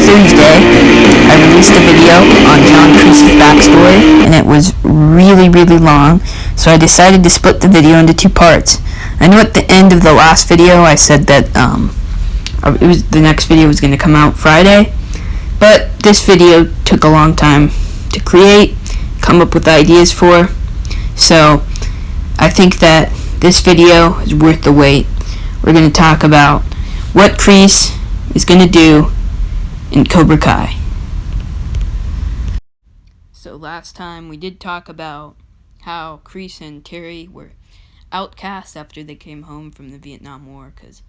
Thursday, I released a video on John Kreese's backstory, and it was really long, so I decided to split the video into two parts. I know at the end of the last video I said that the next video was going to come out Friday, but this video took a long time to create, come up with ideas for, so I think that this video is worth the wait. We're going to talk about what Kreese is going to do in Cobra Kai. So last time we did talk about how Kreese and Tory were outcast after they came home from the Vietnam War because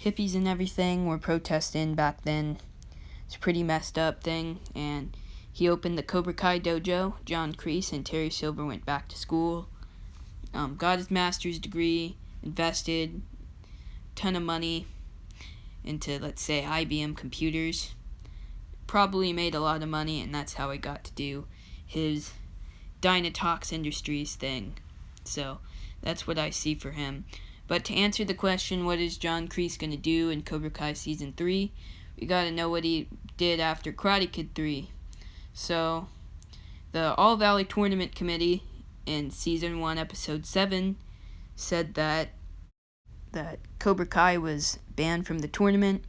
hippies and everything were protesting back then. It's a pretty messed up thing, and he opened the Cobra Kai dojo. John Kreese and Terry Silver went back to school, got his master's degree, invested a ton of money into, let's say, IBM computers. Probably made a lot of money, and that's how he got to do his Dynatox Industries thing. So that's what I see for him. But to answer the question, what is John Kreese going to do in Cobra Kai Season 3, we got to know what he did after Karate Kid 3. So the All Valley Tournament Committee in Season 1, Episode 7 said that Cobra Kai was banned from the tournament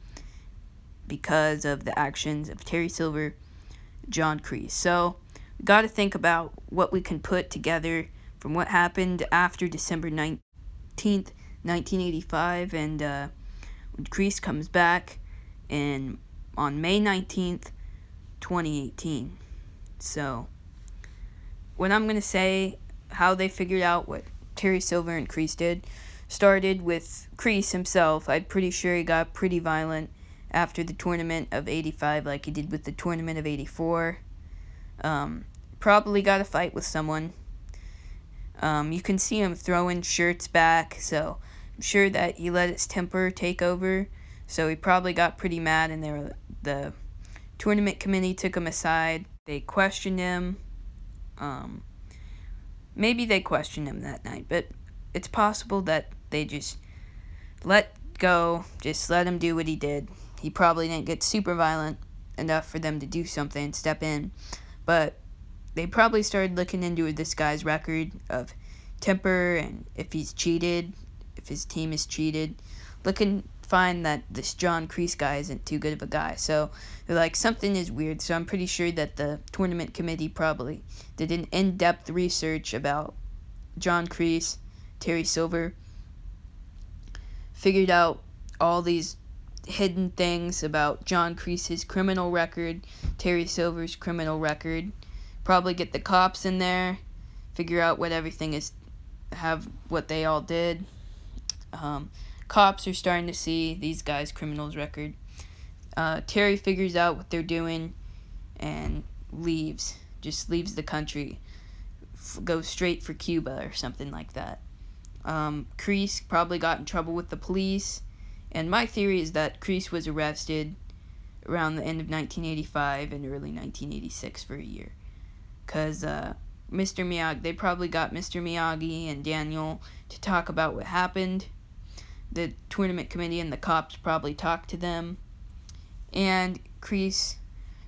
because of the actions of Terry Silver, John Kreese. So we got to think about what we can put together from what happened after December 19th, 1985, and when Kreese comes back on May 19th, 2018. So what I'm going to say, how they figured out what Terry Silver and Kreese did, started with Kreese himself. I'm pretty sure he got pretty violent after the tournament of 85 like he did with the tournament of 84. Probably got a fight with someone. You can see him throwing shirts back, so I'm sure that he let his temper take over. So he probably got pretty mad, and the tournament committee took him aside. They questioned him. Maybe they questioned him that night, but it's possible that they just let go, just let him do what he did. He probably didn't get super violent enough for them to do something and step in, but they probably started looking into this guy's record of temper and if he's cheated, if his team is cheated. Find that this John Kreese guy isn't too good of a guy. So they're like, something is weird. So I'm pretty sure that the tournament committee probably did an in-depth research about John Kreese, Terry Silver, figured out all these hidden things about John Kreese's criminal record, Terry Silver's criminal record. Probably get the cops in there, figure out what everything is, what they all did. Cops are starting to see these guys' criminals record. Terry figures out what they're doing and just leaves the country, goes straight for Cuba or something like that. Kreese probably got in trouble with the police, and my theory is that Kreese was arrested around the end of 1985 and early 1986 for a year. Because Mr. Miyagi, they probably got Mr. Miyagi and Daniel to talk about what happened. The tournament committee and the cops probably talked to them, and Kreese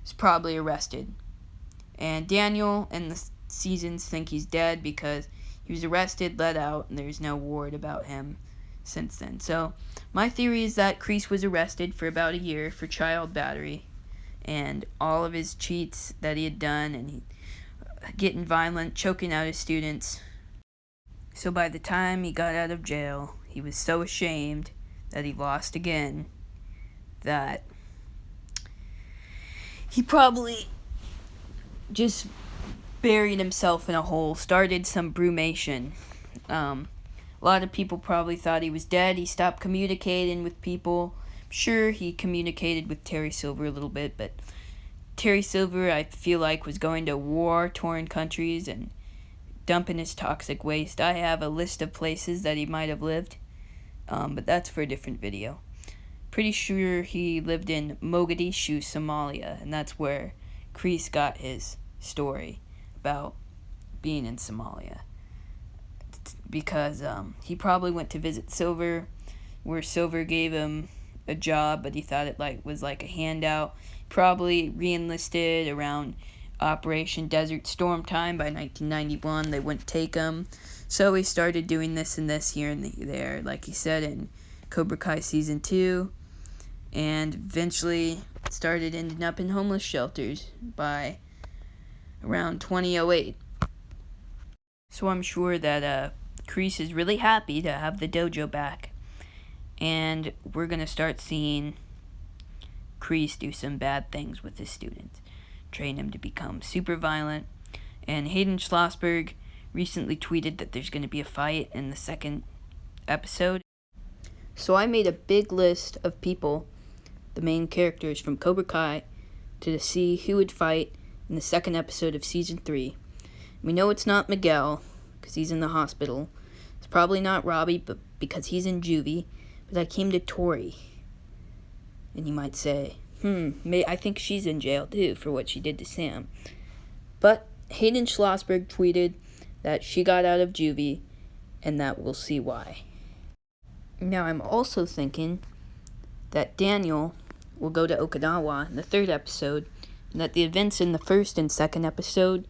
is probably arrested. And Daniel and the seasons think he's dead because he was arrested, let out, and there's no word about him since then. So my theory is that Kreese was arrested for about a year for child battery and all of his cheats that he had done, and he getting violent, choking out his students. So by the time he got out of jail, he was so ashamed that he lost again that he probably just buried himself in a hole, started some brumation. A lot of people probably thought he was dead. He stopped communicating with people. I'm sure he communicated with Terry Silver a little bit, but Terry Silver, I feel like, was going to war-torn countries and dumping his toxic waste. I have a list of places that he might have lived, but that's for a different video. Pretty sure he lived in Mogadishu, Somalia, and that's where Kreese got his story about being in Somalia. Because he probably went to visit Silver, where Silver gave him a job, but he thought it was like a handout. Probably re-enlisted around Operation Desert Storm time by 1991. They wouldn't take him, so he started doing this and this here and there, like he said in Cobra Kai Season 2, and eventually started ending up in homeless shelters by around 2008. So I'm sure that Kreese is really happy to have the dojo back, and we're going to start seeing Kreese do some bad things with his students, train him to become super violent. And Hayden Schlossberg recently tweeted that there's going to be a fight in the second episode. So I made a big list of people, the main characters from Cobra Kai, to see who would fight in the second episode of Season 3. We know it's not Miguel, because he's in the hospital. It's probably not Robbie, but because he's in juvie. But I came to Tory. And you might say, I think she's in jail too for what she did to Sam. But Hayden Schlossberg tweeted that she got out of juvie, and that we'll see why. Now I'm also thinking that Daniel will go to Okinawa in the third episode, and that the events in the first and second episode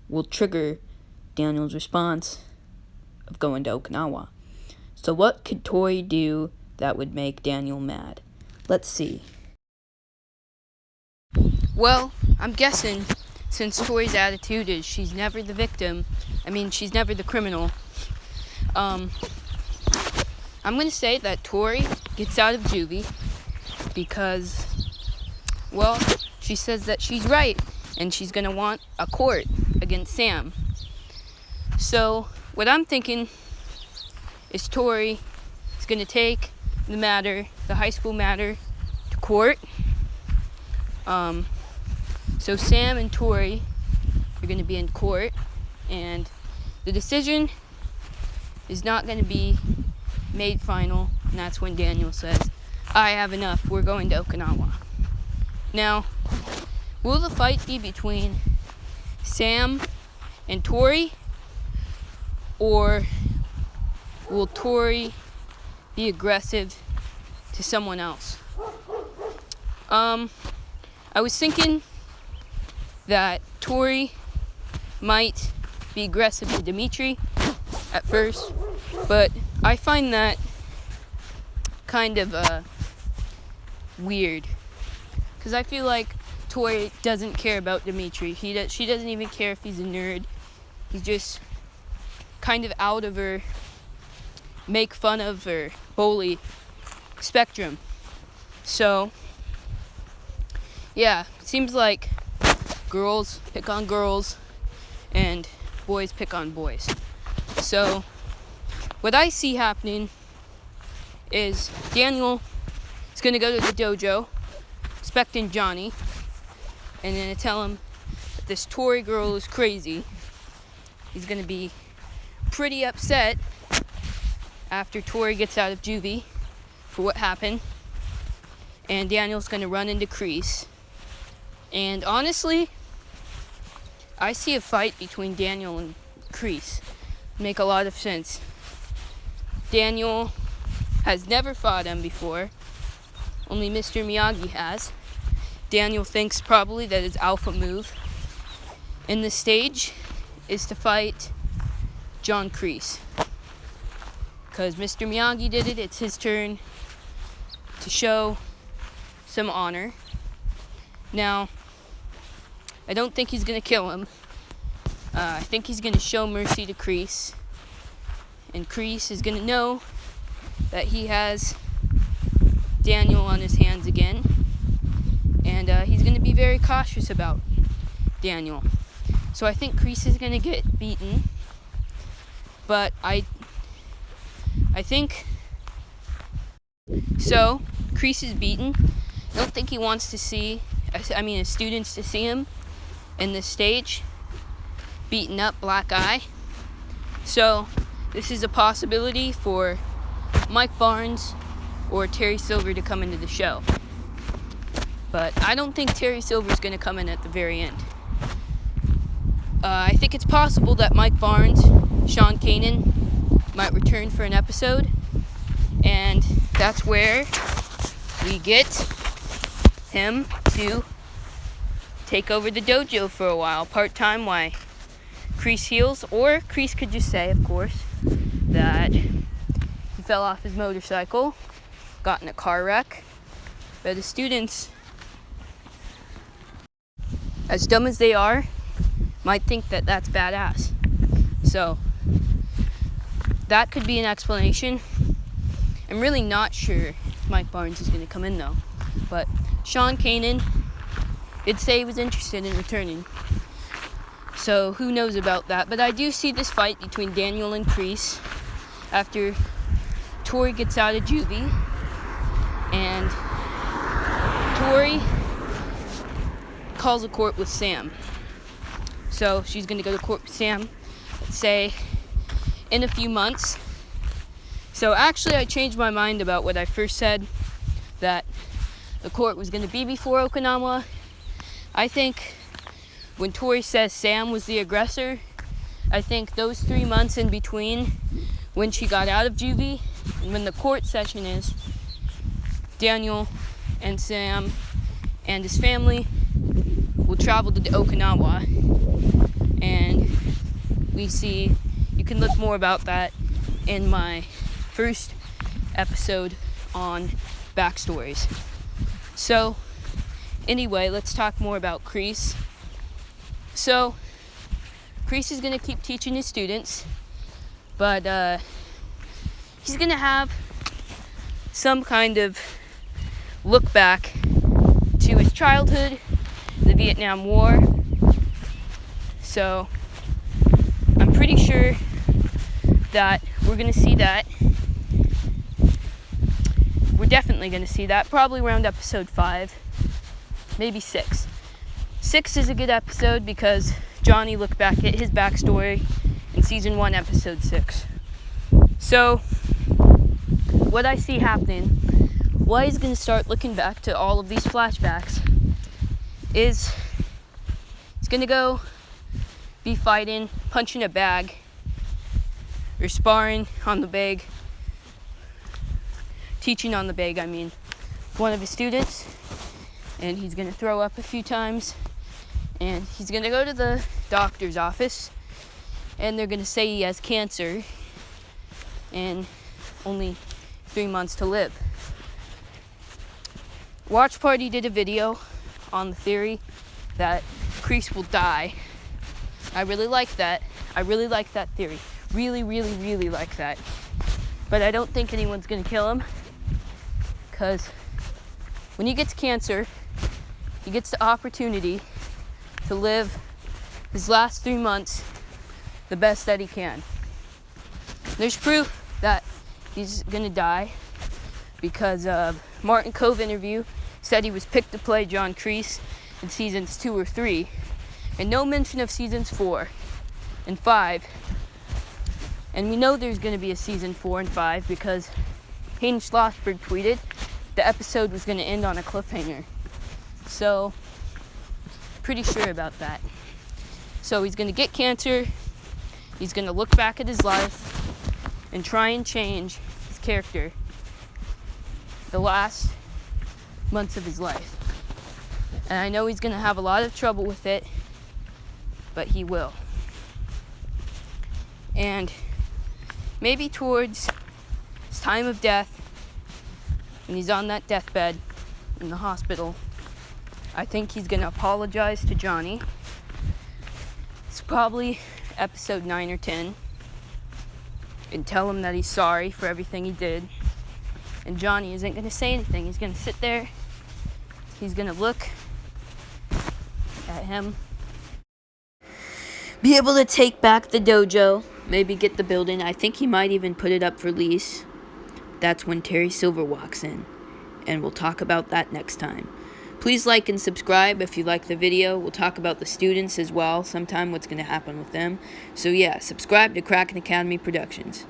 will trigger Daniel's response of going to Okinawa. So what could Tory do that would make Daniel mad? Let's see. Well, I'm guessing, since Tory's attitude is she's never the victim, she's never the criminal, I'm going to say that Tory gets out of juvie because, well, she says that she's right, and she's going to want a court against Sam. So, what I'm thinking is Tory is going to take the high school matter, to court. So Sam and Tory are going to be in court, and the decision is not going to be made final, and that's when Daniel says, I have enough, we're going to Okinawa. Now, will the fight be between Sam and Tory, or will Tory be aggressive to someone else? I was thinking that Tory might be aggressive to Dimitri at first, but I find that kind of weird, because I feel like Tory doesn't care about Dimitri. She doesn't even care if he's a nerd. He's just kind of out of her make fun of or bully spectrum. So yeah, it seems like girls pick on girls and boys pick on boys. So what I see happening is Daniel is going to go to the dojo expecting Johnny, and then to tell him that this Tory girl is crazy. He's going to be pretty upset after Tory gets out of juvie for what happened, and Daniel's going to run into Kreese. And honestly, I see a fight between Daniel and Kreese make a lot of sense. Daniel has never fought him before. Only Mr. Miyagi has. Daniel thinks probably that his alpha move in the stage is to fight John Kreese. Because Mr. Miyagi did it, it's his turn to show some honor. Now, I don't think he's going to kill him. I think he's going to show mercy to Kreese. And Kreese is going to know that he has Daniel on his hands again. And he's going to be very cautious about Daniel. So I think Kreese is going to get beaten. But I think... So, Kreese is beaten. I don't think he wants to see... his students to see him in this stage beaten up black eye. So this is a possibility for Mike Barnes or Terry Silver to come into the show, but I don't think Terry Silver is going to come in at the very end. I think it's possible that Mike Barnes, Sean Kanan might return for an episode, and that's where we get him to take over the dojo for a while, part-time, while Kreese heals. Or Kreese could just say, of course, that he fell off his motorcycle, got in a car wreck. But the students, as dumb as they are, might think that that's badass. So that could be an explanation. I'm really not sure if Mike Barnes is going to come in, though. But Sean Kanan did say he was interested in returning. So who knows about that. But I do see this fight between Daniel and Kreese after Tory gets out of juvie. And Tory calls a court with Sam. So she's going to go to court with Sam, let's say, in a few months. So actually I changed my mind about what I first said, that the court was going to be before Okinawa. I think when Tory says Sam was the aggressor, I think those 3 months in between when she got out of juvie and when the court session is, Daniel and Sam and his family will travel to Okinawa. And we see, you can look more about that in my first episode on backstories. So anyway, let's talk more about Kreese. So Kreese is going to keep teaching his students, but he's going to have some kind of look back to his childhood, the Vietnam War. So I'm pretty sure that we're going to see that. We're definitely going to see that, probably around episode 5, maybe 6. 6 is a good episode because Johnny looked back at his backstory in season 1, episode 6. So what I see happening, why he's going to start looking back to all of these flashbacks, is he's going to go be fighting, punching a bag, or sparring on the bag, teaching on the bag, one of his students, and he's going to throw up a few times, and he's going to go to the doctor's office, and they're going to say he has cancer, and only 3 months to live. Watch Party did a video on the theory that Kreese will die. I really like that. I really like that theory. Really, really, really like that. But I don't think anyone's going to kill him, because when he gets cancer, he gets the opportunity to live his last 3 months the best that he can. There's proof that he's going to die because Martin Kove interview said he was picked to play John Kreese in seasons 2 or 3, and no mention of seasons 4 and 5. And we know there's going to be a season 4 and 5 because Hayden Schlossberg tweeted the episode was going to end on a cliffhanger. So, pretty sure about that. So he's going to get cancer, he's going to look back at his life and try and change his character the last months of his life. And I know he's going to have a lot of trouble with it, but he will. And maybe towards his time of death, when he's on that deathbed in the hospital, I think he's going to apologize to Johnny. It's probably episode 9 or 10. And tell him that he's sorry for everything he did. And Johnny isn't going to say anything. He's going to sit there. He's going to look at him. Be able to take back the dojo. Maybe get the building. I think he might even put it up for lease. That's when Terry Silver walks in. And we'll talk about that next time. Please like and subscribe if you like the video. We'll talk about the students as well sometime, what's going to happen with them. So yeah, subscribe to Kraken Academy Productions.